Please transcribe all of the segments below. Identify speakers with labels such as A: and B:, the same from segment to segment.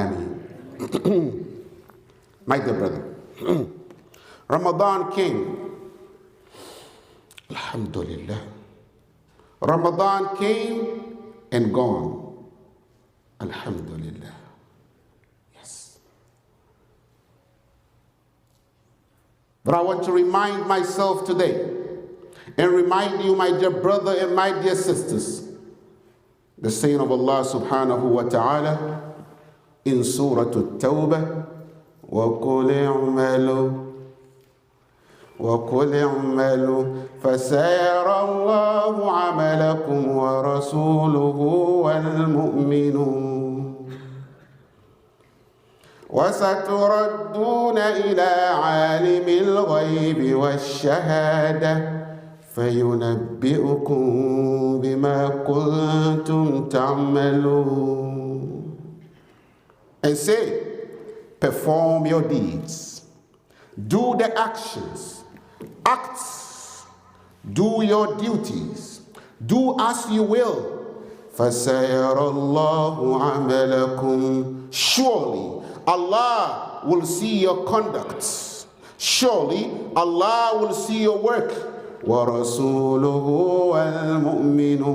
A: ameen. My dear brother, Ramadan came. Alhamdulillah. Ramadan came and gone. Alhamdulillah. Yes. But I want to remind myself today and remind you, my dear brother and my dear sisters, the saying of Allah subhanahu wa ta'ala in Surah At-Tawbah, وَقُلِ اعْمَلُوا فَسَيَرَى اللَّهُ عَمَلَكُمْ وَرَسُولُهُ وَالْمُؤْمِنُونَ وَسَتُرَدُّونَ إِلَى عَالِمِ الْغَيْبِ وَالشَّهَادَةِ فَيُنَبِّئُكُم بِمَا كُنتُمْ تَعْمَلُونَ. And say, perform your deeds, do the actions, act, do your duties, do as you will. فَسَيَرَى اللَّهُ عَمَلَكُمْ. Surely Allah will see your conduct. Surely Allah will see your work. وَرَسُولُهُ وَالْمُؤْمِنُونَ.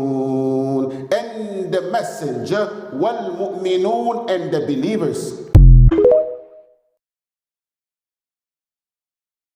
A: And the messenger, وَالْمُؤْمِنُونَ, and the believers.